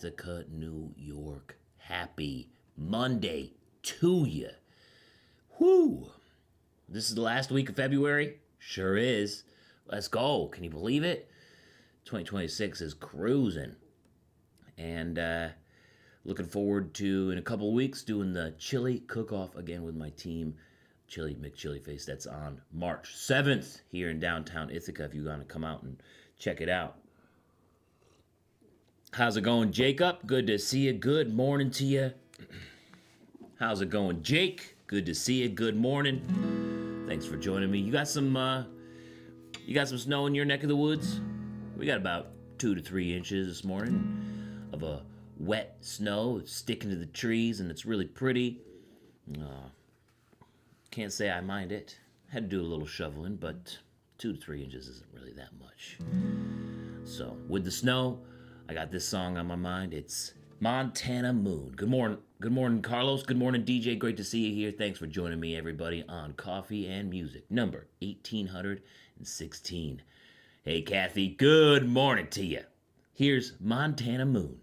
Ithaca, New York. Happy Monday to you. Whoo! This is the last week of February? Sure is. Let's go. Can you believe it? 2026 is cruising. And looking forward to, in a couple weeks, doing the chili cook-off again with my team. Chili McChiliface. That's on March 7th here in downtown Ithaca if you want to come out and check it out. How's it going, Jacob? Good to see you. Good morning to you. How's it going, Jake? Good to see you. Good morning. Thanks for joining me. You got some snow in your neck of the woods? We got about 2 to 3 inches this morning of a wet snow. It's sticking to the trees and it's really pretty. Can't say I mind it. Had to do a little shoveling, but 2 to 3 inches isn't really that much. So with the snow, I got this song on my mind. It's Montana Moon. Good morning, Carlos. Good morning, DJ. Great to see you here. Thanks for joining me, everybody, on Coffee and Music, number 1816. Hey, Kathy. Good morning to you. Here's Montana Moon.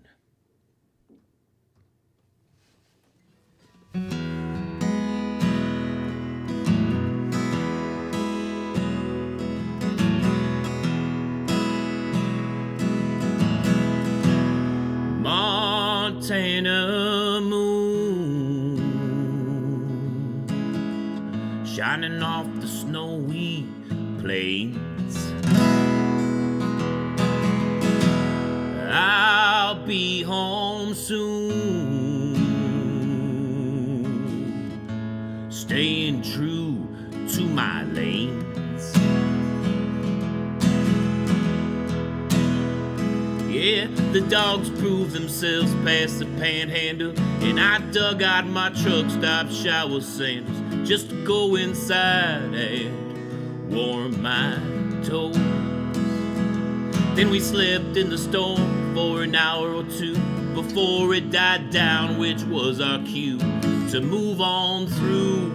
Montana moon shining off the snowy plains. I'll be home soon, staying true to my lanes. Yeah, the dogs proved themselves past the panhandle, and I dug out my truck stop shower sandals just to go inside and warm my toes. Then we slept in the storm for an hour or two before it died down, which was our cue to move on through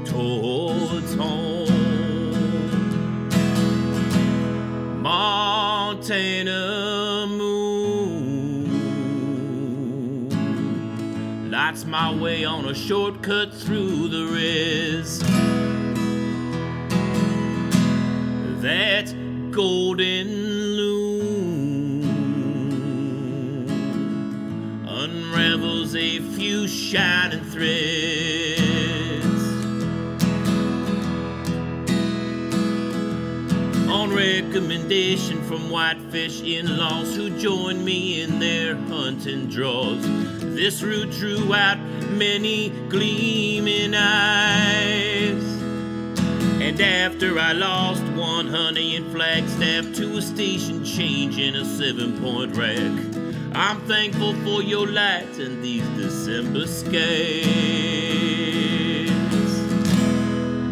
towards home. Montana moon lights my way on a shortcut through the res. That golden loom unravels a few shining threads. On recommendation from whitefish in-laws who joined me in their hunting draws, this route drew out many gleaming eyes. And after I lost one honey in Flagstaff to a station change in a 7-point rack, I'm thankful for your light and these December skies.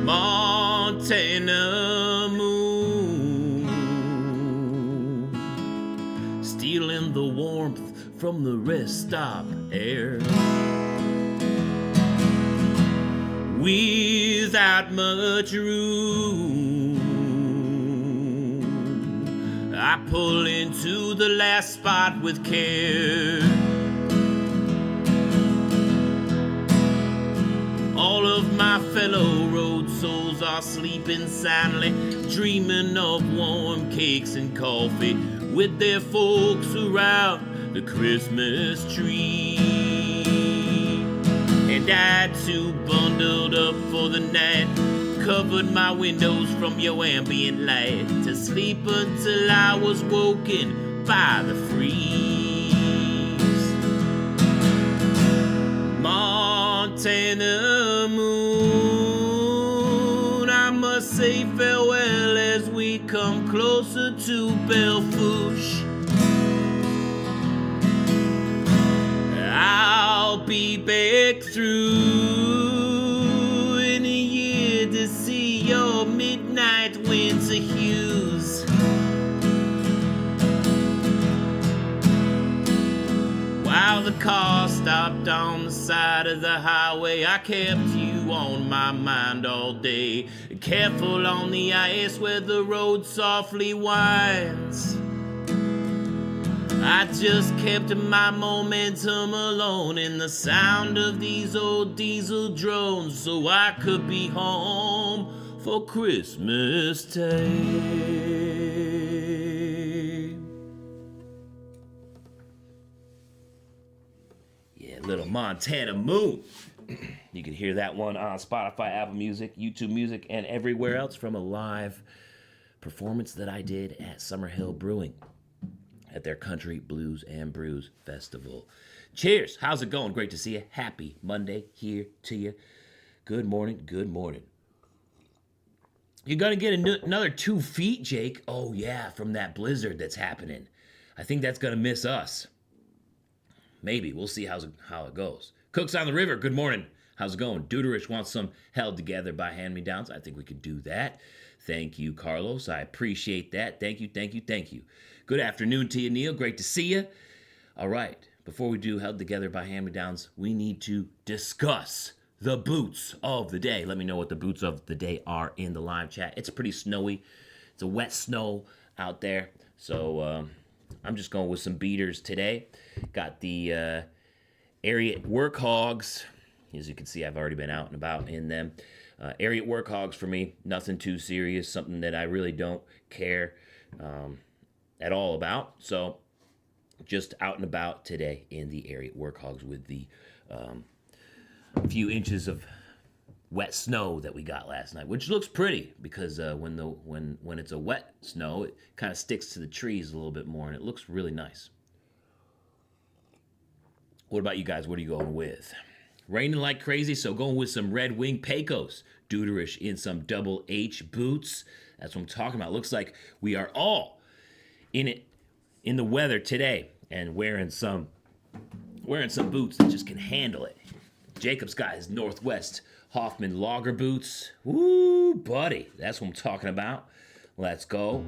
Montana moon, stealing the warmth from the rest stop air. Without much room, I pull into the last spot with care. All of my fellow road souls are sleeping soundly, dreaming of warm cakes and coffee with their folks around the Christmas tree. And I too bundled up for the night, covered my windows from your ambient light to sleep until I was woken by the freeze. Montana moon, I must say farewell as we come closer to Belle Fourche. I'll be back through in a year to see your midnight winter hues. While the car stopped on the side of the highway, I kept you on my mind all day. Careful on the ice where the road softly winds. I just kept my momentum alone in the sound of these old diesel drones so I could be home for Christmas Day. Yeah, little Montana Moon. You can hear that one on Spotify, Apple Music, YouTube Music, and everywhere else from a live performance that I did at Summerhill Brewing at their Country Blues and Brews Festival. Cheers. How's it going? Great to see you. Happy Monday here to you. Good morning. Good morning. You're going to get another 2 feet, Jake. Oh, yeah, from that blizzard that's happening. I think that's going to miss us. Maybe. We'll see how it goes. Cooks on the River, good morning. How's it going? Deuterish wants some held together by hand-me-downs. I think we could do that. Thank you, Carlos. I appreciate that. Thank you, thank you, thank you. Good afternoon to you, Neil. Great to see you. All right, before we do held together by hand-me-downs, we need to discuss the boots of the day. Let me know what the boots of the day are in the live chat. It's pretty snowy. It's a wet snow out there. So I'm just going with some beaters today. Got the Ariat Work Hogs. As you can see, I've already been out and about in them. Ariat Work Hogs for me, nothing too serious, something that I really don't care at all about. So just out and about today in the Ariat Work Hogs with the few inches of wet snow that we got last night, which looks pretty because when it's a wet snow, it kind of sticks to the trees a little bit more, and it looks really nice. What about you guys? What are you going with? Raining like crazy, so going with some Red Wing Pecos. Deuterish in some Double H boots. That's what I'm talking about. Looks like we are all in it in the weather today and wearing some boots that just can handle it. Jacob's got his Northwest Hoffman Lager boots. Woo, buddy. That's what I'm talking about. Let's go.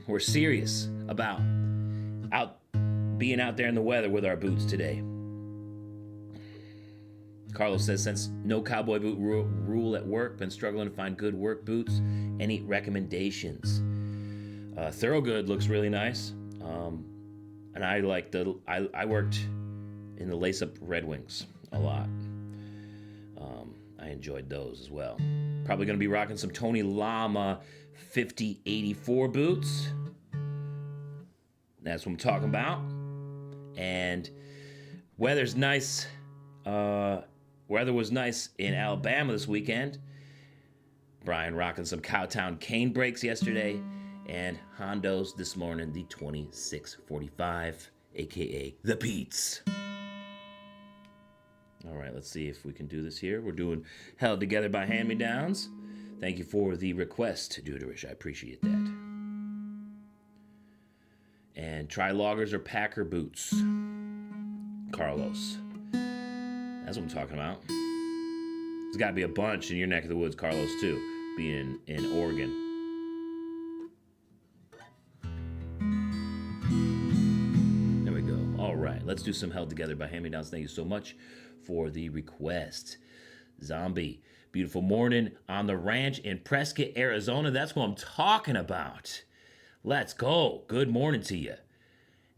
We're serious about being out there in the weather with our boots today. Carlos says, since no cowboy boot rule at work, been struggling to find good work boots. Any recommendations? Thorogood looks really nice. And I like I worked in the lace-up Red Wings a lot. I enjoyed those as well. Probably going to be rocking some Tony Lama 5084 boots. That's what I'm talking about. And weather's nice. Weather was nice in Alabama this weekend. Brian rocking some Cowtown cane brakes yesterday. And Hondos this morning, the 2645, a.k.a. the Pete's. All right, let's see if we can do this here. We're doing Held Together by Hand-Me-Downs. Thank you for the request, Deuterish. I appreciate that. And try loggers or Packer boots. Carlos. That's what I'm talking about. There's got to be a bunch in your neck of the woods, Carlos, too, being in Oregon. There we go. All right, let's do some Held Together by Hand-Me-Downs. Thank you so much for the request. Zombie, beautiful morning on the ranch in Prescott, Arizona. That's what I'm talking about. Let's go. Good morning to you.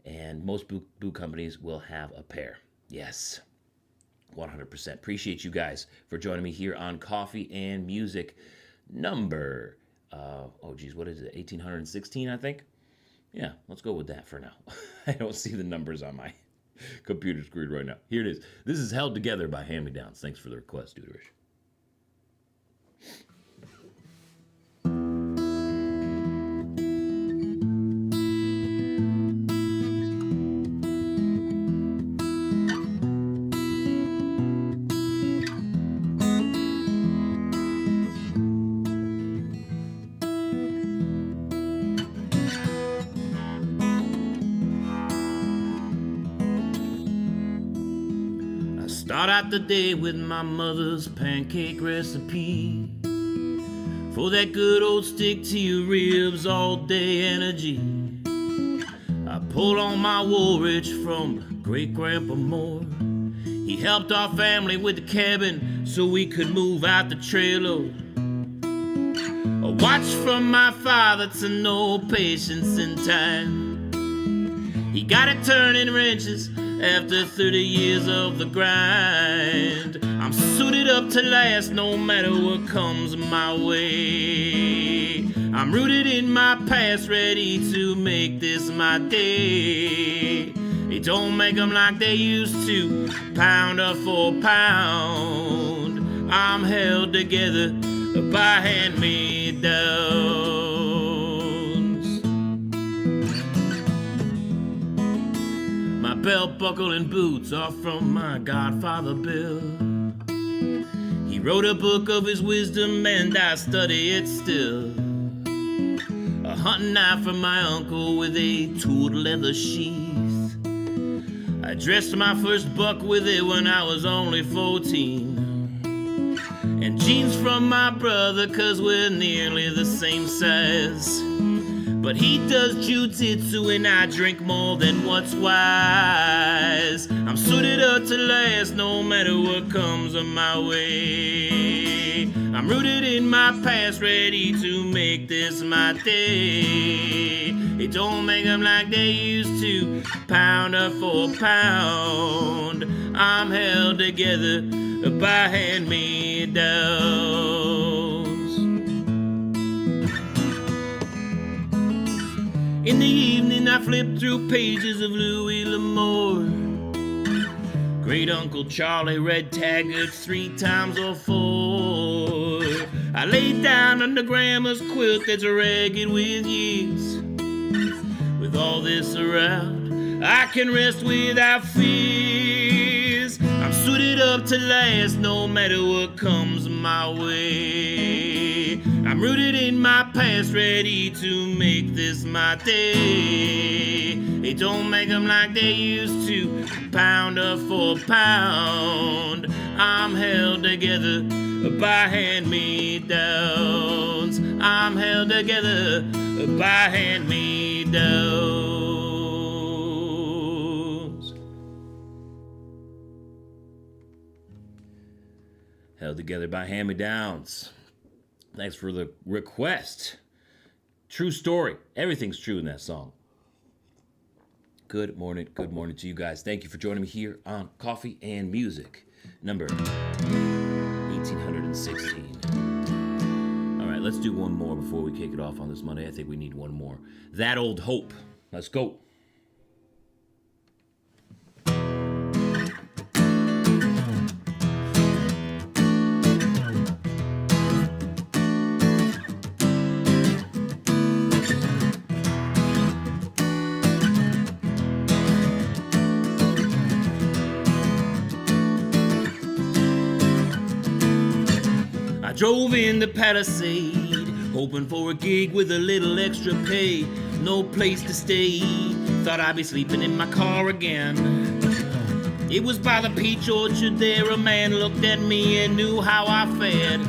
And most boot companies will have a pair. Yes. 100%. Appreciate you guys for joining me here on Coffee and Music number, what is it, 1816, I think? Yeah, let's go with that for now. I don't see the numbers on my computer screen right now. Here it is. This is Held Together by Hand-Me-Downs. Thanks for the request, Deuterish. Start out the day with my mother's pancake recipe for that good old stick to your ribs all day energy. I pulled on my Woolrich from great grandpa Moore. He helped our family with the cabin so we could move out the trailer. A watch from my father to know patience and time. He got it turning wrenches after 30 years of the grind. I'm suited up to last no matter what comes my way. I'm rooted in my past, ready to make this my day. They don't make them like they used to, pounder for pound. I'm held together by hand-me-downs. My belt buckle and boots are from my godfather Bill. He wrote a book of his wisdom and I study it still. A hunting knife from my uncle with a tooled leather sheath. I dressed my first buck with it when I was only 14. And jeans from my brother, cause we're nearly the same size. But he does jiu-jitsu and I drink more than what's wise. I'm suited up to last no matter what comes my way. I'm rooted in my past, ready to make this my day. They don't make them like they used to, pounder for pound. I'm held together by hand-me-downs. In the evening I flip through pages of Louis L'Amour. Great Uncle Charlie read Taggart 3 times or 4. I lay down under Grandma's quilt that's ragged with years. With all this around, I can rest without fears. I'm suited up to last no matter what comes my way. I'm rooted in my past, ready to make this my day. They don't make them like they used to, pounder for pound. I'm held together by hand-me-downs. I'm held together by hand-me-downs. Held together by hand-me-downs. Thanks for the request. True story. Everything's true in that song. Good morning to you guys. Thank you for joining me here on Coffee and Music, number 1816. All right, let's do one more before we kick it off on this Monday. I think we need one more. That Old Hope. Let's go. Drove in the Palisade, hoping for a gig with a little extra pay. No place to stay, thought I'd be sleeping in my car again. It was by the peach orchard there, a man looked at me and knew how I fared.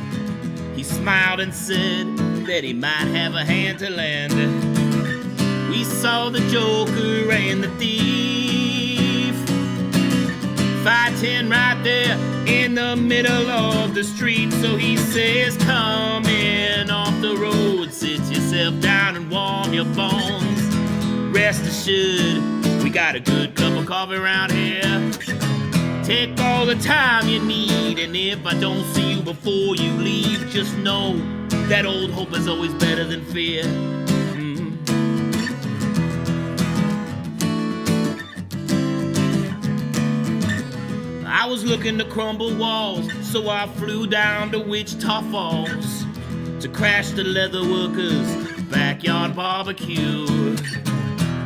He smiled and said that he might have a hand to lend. We saw the joker and the thief fighting right there in the middle of the street. So he says, come in off the road, sit yourself down and warm your bones. Rest assured, we got a good cup of coffee around here. Take all the time you need, and if I don't see you before you leave, just know that old hope is always better than fear. I was looking to crumble walls, so I flew down to Wichita Falls to crash the leather workers' backyard barbecue.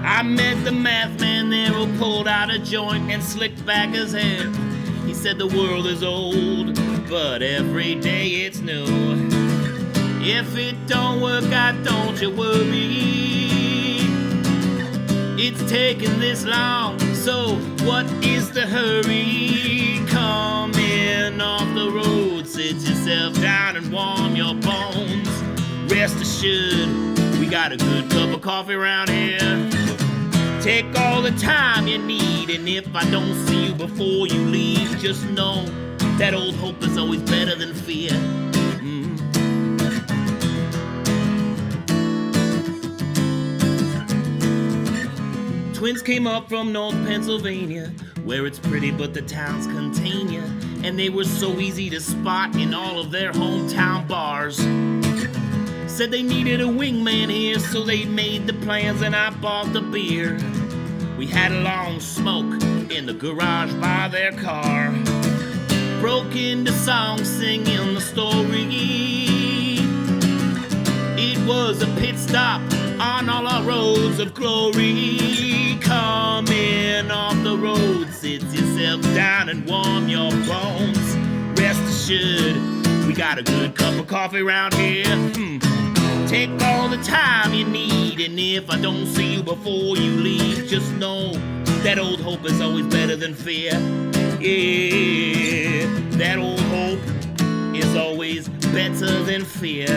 I met the math man there who pulled out a joint and slicked back his hair. He said the world is old, but every day it's new. If it don't work out, don't you worry. It's taken this long, so what is the hurry? Come in off the road, sit yourself down and warm your bones. Rest assured, we got a good cup of coffee around here. Take all the time you need, and if I don't see you before you leave, just know that old hope is always better than fear. Twins came up from North Pennsylvania, where it's pretty but the towns contain ya. And they were so easy to spot in all of their hometown bars. Said they needed a wingman here, so they made the plans and I bought the beer. We had a long smoke in the garage by their car. Broke into song singing the story. It was a pit stop on all our roads of glory. Coming off the road, sit yourself down and warm your bones. Rest assured, we got a good cup of coffee around here. Take all the time you need, and if I don't see you before you leave, just know that old hope is always better than fear. Yeah, that old hope is always better than fear.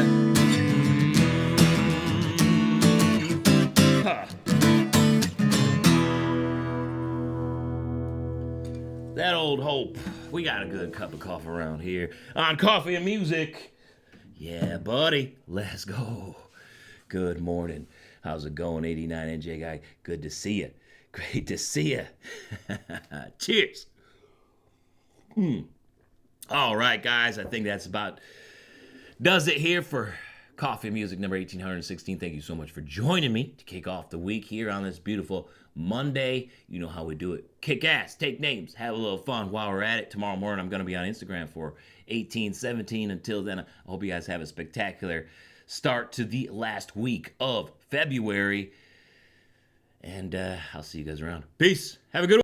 That old hope. We got a good cup of coffee around here on Coffee and Music. Yeah, buddy, let's go. Good morning. How's it going, 89 NJ guy? Good to see you. Great to see you. Cheers. All right, guys, I think that's about does it here for Coffee and Music number 1816. Thank you so much for joining me to kick off the week here on this beautiful Monday. You know how we do it. Kick ass, take names, have a little fun while we're at it. Tomorrow morning, I'm going to be on Instagram for 1817. Until then, I hope you guys have a spectacular start to the last week of February. And I'll see you guys around. Peace. Have a good one.